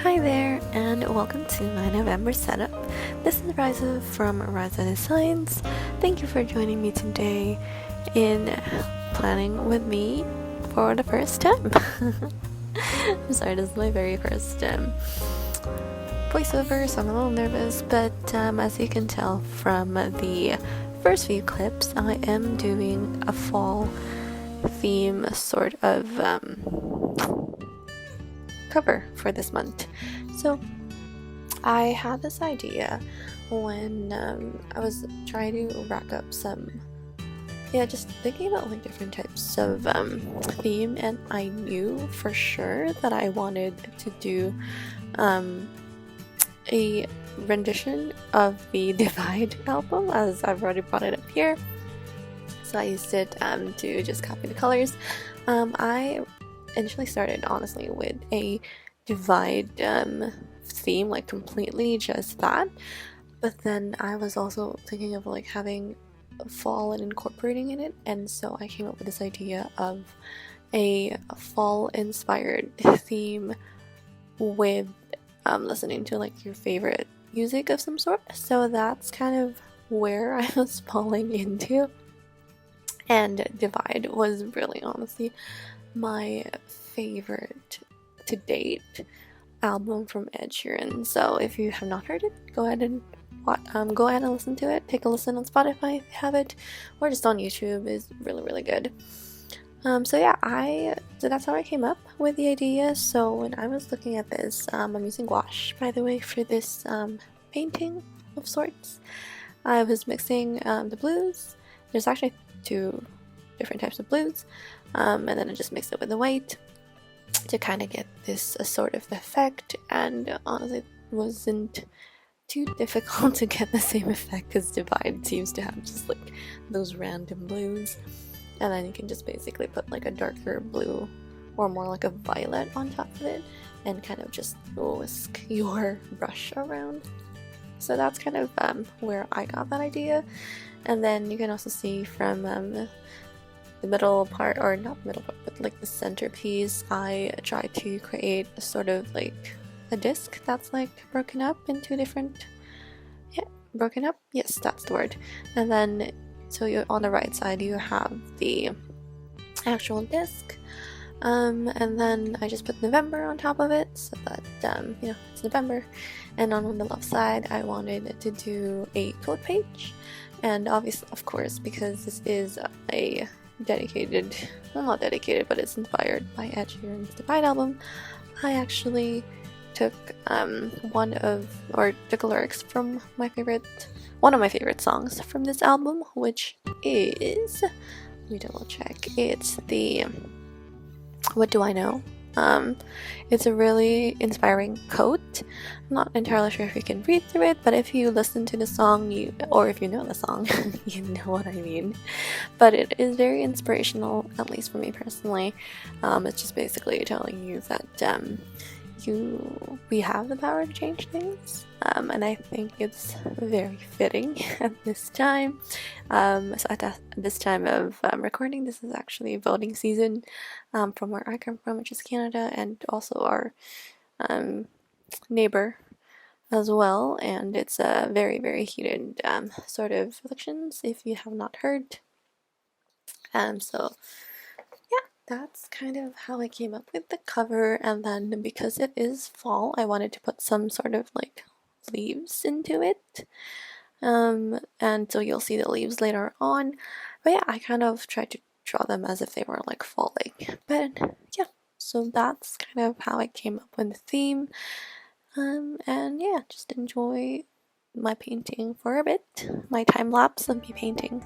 Hi there, and welcome to my November setup. This is Riza from Riza Designs. Thank you for joining me today in planning with me for the first time. I'm sorry, this is my very first voiceover, so I'm a little nervous, but as you can tell from the first few clips, I am doing a fall theme sort of cover for this month. So I had this idea when I was trying to rack up just thinking about like different types of theme, and I knew for sure that I wanted to do a rendition of the Divide album, as I've already brought it up here. So I used it to just copy the colors. I initially started honestly with a Divide theme, like completely just that, but then I was also thinking of like having fall and incorporating in it, and so I came up with this idea of a fall inspired theme with listening to like your favorite music of some sort. So that's kind of where I was falling into, and Divide was really honestly my favorite to date album from Ed Sheeran. So if you have not heard it, go ahead and listen to it. Take a listen on Spotify if you have it, or just on YouTube. Is really good. So that's how I came up with the idea. So when I was looking at this, I'm using gouache, by the way, for this painting of sorts. I was mixing the blues. There's actually two different types of blues, and then I just mixed it with the white to kind of get this sort of effect, and honestly it wasn't too difficult to get the same effect, because Divide seems to have just like those random blues, and then you can just basically put like a darker blue or more like a violet on top of it and kind of just whisk your brush around. So that's kind of where I got that idea. And then you can also see from the middle part, or not middle part, but like the centerpiece, I tried to create a sort of like a disc that's like broken up into different, yes, that's the word. And then so you on the right side you have the actual disc, and then I just put November on top of it so that it's November. And on the left side I wanted to do a code page, and obviously, of course, because this is a not dedicated, but it's inspired by Ed Sheeran's Divide album, I actually took took lyrics from one of my favorite songs from this album, which is, let me double check, it's the What Do I Know? It's a really inspiring quote. I'm not entirely sure if you can read through it, but if you listen to the song, or if you know the song, you know what I mean. But it is very inspirational, at least for me personally. It's just basically telling you that we have the power to change things, and I think it's very fitting at this time. So at this time of recording, this is actually voting season from where I come from, which is Canada, and also our neighbor as well, and it's a very heated sort of elections, if you have not heard. So that's kind of how I came up with the cover. And then because it is fall, I wanted to put some sort of like leaves into it, and so you'll see the leaves later on. But yeah, I kind of tried to draw them as if they were like falling. But yeah, so that's kind of how I came up with the theme. And yeah, just enjoy my painting for a bit, my time lapse of me painting.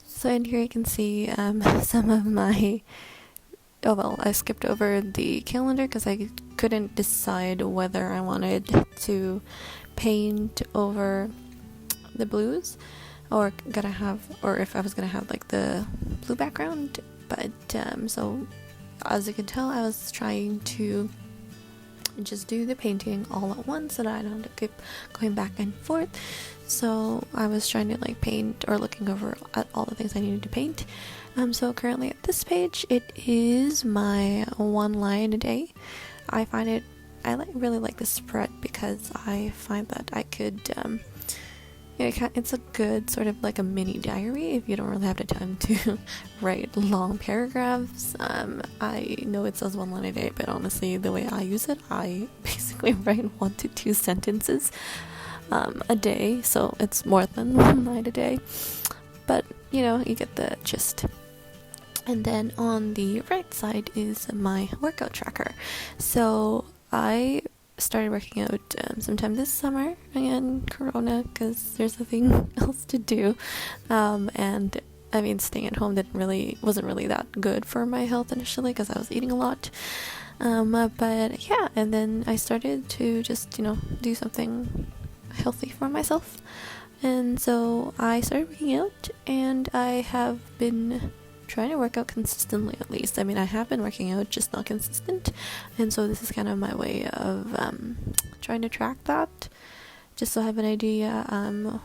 So in here you can see some of my oh well, I skipped over the calendar because I couldn't decide whether I wanted to paint over the blues or if I was gonna have like the blue background. But so as you can tell, I was trying to just do the painting all at once so that I don't have to keep going back and forth. So I was trying to like paint or looking over at all the things I needed to paint. So currently at this page, it is my 1 line a day. I really like this spread because I find that I could, it's a good sort of like a mini diary if you don't really have the time to write long paragraphs. I know it says 1 line a day, but honestly, the way I use it, I basically write 1 to 2 sentences a day, so it's more than 1 line a day. But you get the gist. And then on the right side is my workout tracker. So I started working out sometime this summer, again, corona, because there's nothing else to do. And I mean, staying at home wasn't really that good for my health initially because I was eating a lot. But yeah, and then I started to just, do something healthy for myself. And so I started working out, and I have been trying to work out consistently, at least. I mean, I have been working out, just not consistent, and so this is kind of my way of trying to track that, just so I have an idea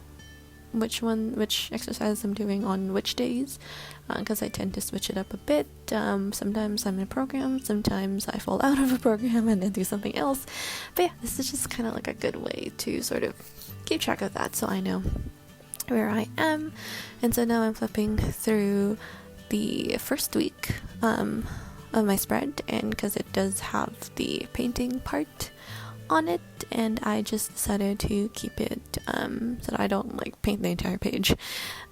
which exercise I'm doing on which days, because I tend to switch it up a bit. Sometimes I'm in a program, sometimes I fall out of a program and then do something else. But yeah, this is just kind of like a good way to sort of keep track of that, so I know where I am. And so now I'm flipping through the first week of my spread, and because it does have the painting part on it, and I just decided to keep it so that I don't like paint the entire page,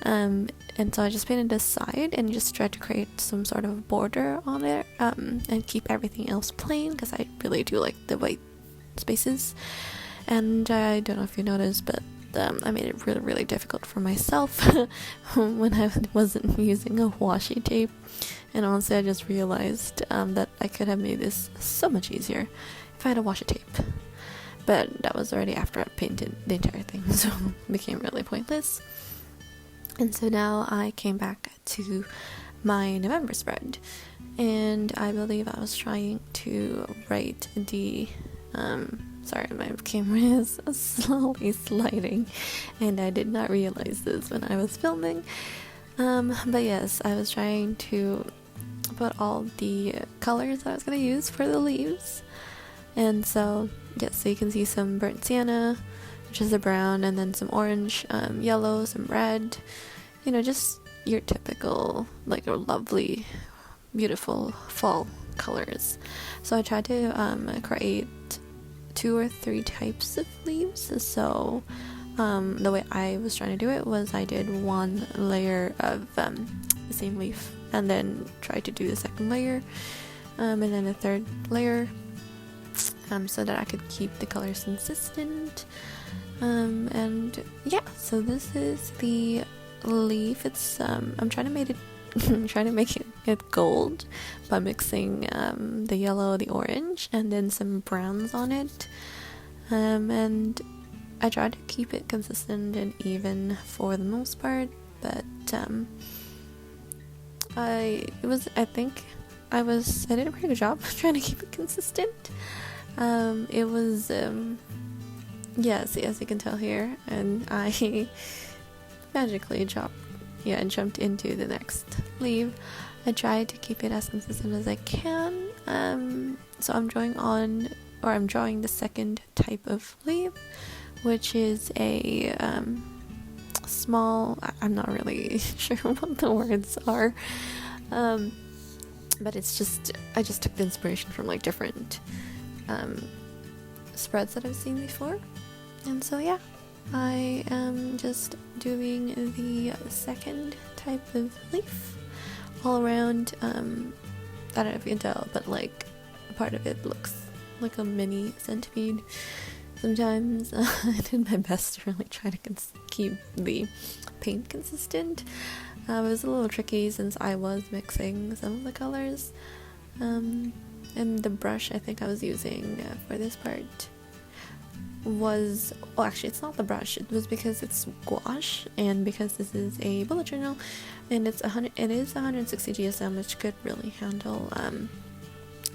and so I just painted this side and just tried to create some sort of border on it, and keep everything else plain because I really do like the white spaces. And I don't know if you noticed, but I made it really, really difficult for myself when I wasn't using a washi tape. And honestly, I just realized that I could have made this so much easier if I had a washi tape. But that was already after I painted the entire thing, so it became really pointless. And so now I came back to my November spread, and I believe I was trying to write the sorry, my camera is slowly sliding, and I did not realize this when I was filming. But yes, I was trying to put all the colors I was going to use for the leaves. And so, yes, so you can see some burnt sienna, which is a brown, and then some orange, yellow, some red. Just your typical, like, lovely, beautiful fall colors. So I tried to create 2 or 3 types of leaves. So the way I was trying to do it was I did 1 layer of the same leaf, and then tried to do the 2nd layer, and then a 3rd layer, so that I could keep the colors consistent. And yeah, so this is the leaf. It's I'm trying to make it gold by mixing the yellow, the orange, and then some browns on it. And I tried to keep it consistent and even for the most part, but I did a pretty good job trying to keep it consistent. It was yes, as you can tell here, and I magically jumped into the next leaf. I tried to keep it as consistent as I can. So I'm drawing the 2nd type of leaf, which is a small, I'm not really sure what the words are, but it's just, I just took the inspiration from like different spreads that I've seen before. And so yeah, I am just doing the 2nd type of leaf all around. I don't know if you can tell, but like a part of it looks like a mini centipede. Sometimes I did my best to really try to keep the paint consistent. It was a little tricky since I was mixing some of the colors, And the brush I think I was using for this part was, oh, actually it's not the brush, it was because it's gouache, and because this is a bullet journal and it is 160 GSM, which could really handle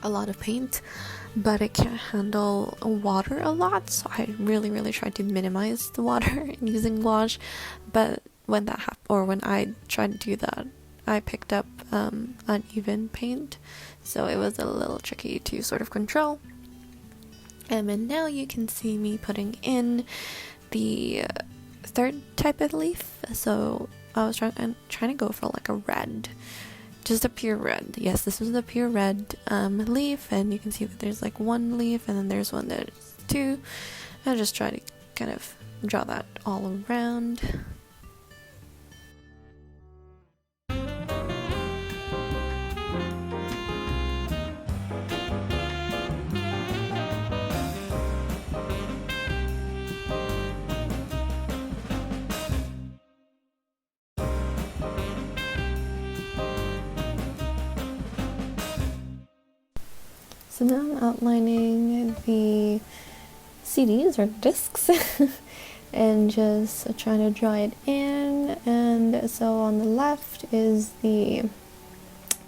a lot of paint, but it can't handle water a lot, so I really tried to minimize the water using gouache. But when that happened, or when I tried to do that, I picked up uneven paint, so it was a little tricky to sort of control. And now you can see me putting in the third type of leaf. So I was trying to go for like a red, just a pure red. Yes, this was the pure red leaf, and you can see that there's like one leaf, and then there's one that's two. I just try to kind of draw that all around. So now I'm outlining the CDs or discs and just trying to draw it in. And so on the left is the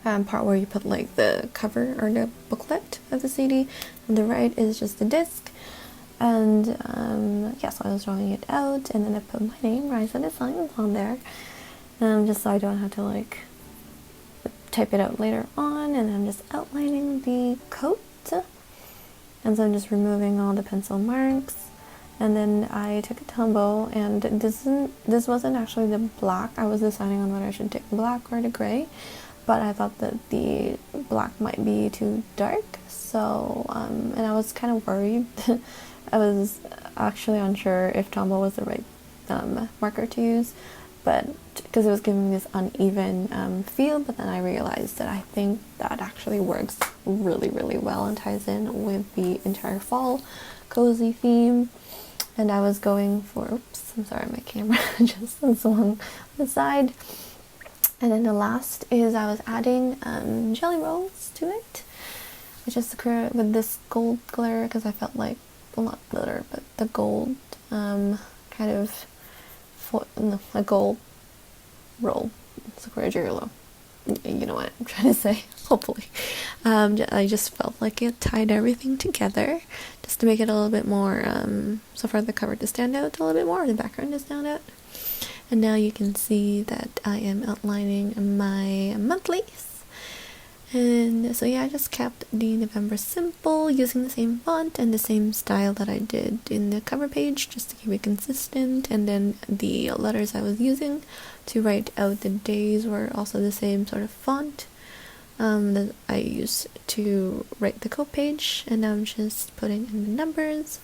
part where you put like the cover or the booklet of the CD. On the right is just the disc. And yeah, so I was drawing it out, and then I put my name, Rise and Designs, on there, just so I don't have to like type it out later on. And I'm just outlining the coat, and so I'm just removing all the pencil marks. And then I took a Tombow, and this wasn't actually the black. I was deciding on whether I should take black or the gray, but I thought that the black might be too dark, so and I was kind of worried. I was actually unsure if Tombow was the right marker to use, but because it was giving me this uneven feel. But then I realized that I think that actually works really well and ties in with the entire fall cozy theme. And I was going for, oops, I'm sorry, my camera just swung on the side. And then the last is I was adding jelly rolls to it, which is Sakura with this gold glitter, because I felt like, well, not glitter, but the gold kind of a gold roll, Sakura Jirolo. You know what I'm trying to say, hopefully. I just felt like it tied everything together just to make it a little bit more, so for the cover to stand out a little bit more, the background to stand out. And now you can see that I am outlining my monthlies. And so yeah, I just kept the November simple, using the same font and the same style that I did in the cover page, just to keep it consistent. And then the letters I was using to write out the days were also the same sort of font that I used to write the coat page. And I'm just putting in the numbers.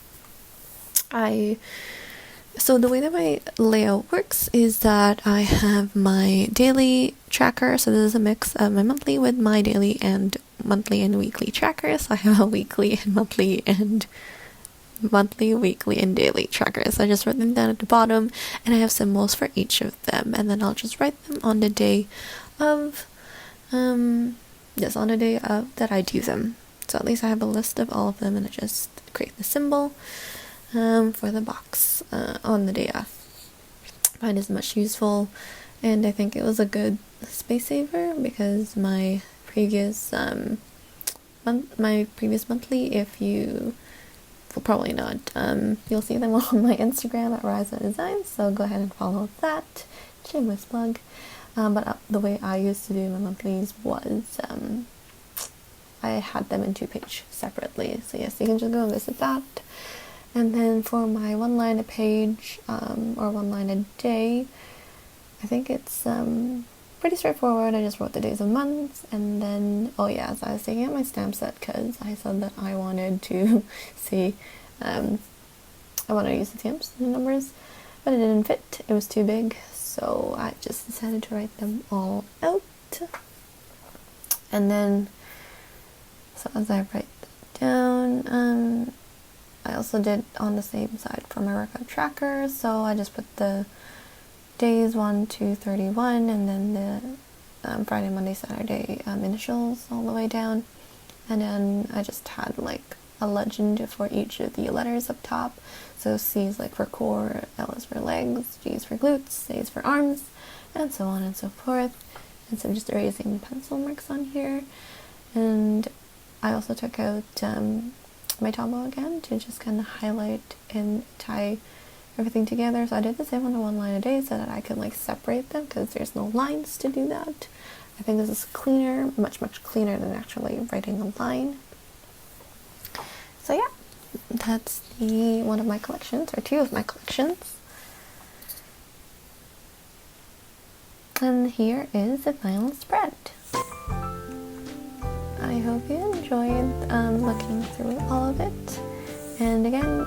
So the way that my layout works is that I have my daily tracker. So this is a mix of my monthly with my daily and monthly and weekly trackers. So I have a weekly and monthly, weekly, and daily trackers. I just wrote them down at the bottom, and I have symbols for each of them. And then I'll just write them on the day of, that I do them. So at least I have a list of all of them, and I just create the symbol for the box on the day off. I find it much useful, and I think it was a good space saver, because my previous monthly, if you will probably not, you'll see them on my Instagram at Rise and Designs, so go ahead and follow that. Shameless plug. But the way I used to do my monthlies was I had them in 2-page separately. So yes, you can just go and visit that. And then for my one line a page, or one line a day, I think it's pretty straightforward. I just wrote the days of months, and then, oh yeah, so I was taking out my stamp set, because I said that I wanted to see, I wanted to use the stamps and the numbers, but it didn't fit. It was too big, so I just decided to write them all out. And then, so as I write down, I also did on the same side for my workout tracker, so I just put the days 1 to 31, and then the Friday, Monday, Saturday initials all the way down. And then I just had like a legend for each of the letters up top. So C is like for core, L is for legs, G is for glutes, A is for arms, and so on and so forth. And so I'm just erasing pencil marks on here. And I also took out my Tombow again to just kind of highlight and tie everything together. So I did the 7-to-1 line a day so that I could like separate them, because there's no lines to do that. I think this is cleaner, much cleaner than actually writing a line. So yeah, that's one of my collections, or two of my collections. And here is the final spread. I hope you enjoyed looking through all of it. And again,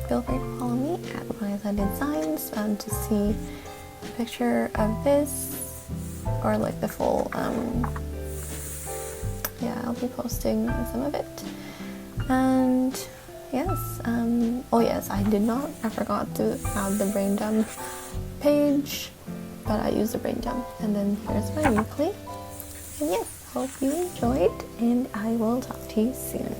feel free to follow me at Liza Designs to see a picture of this, or like the full, yeah, I'll be posting some of it. And yes, oh yes, I forgot to add the brain dump page, but I used the brain dump. And then here's my weekly. And yes, hope you enjoyed, and I will talk to you soon.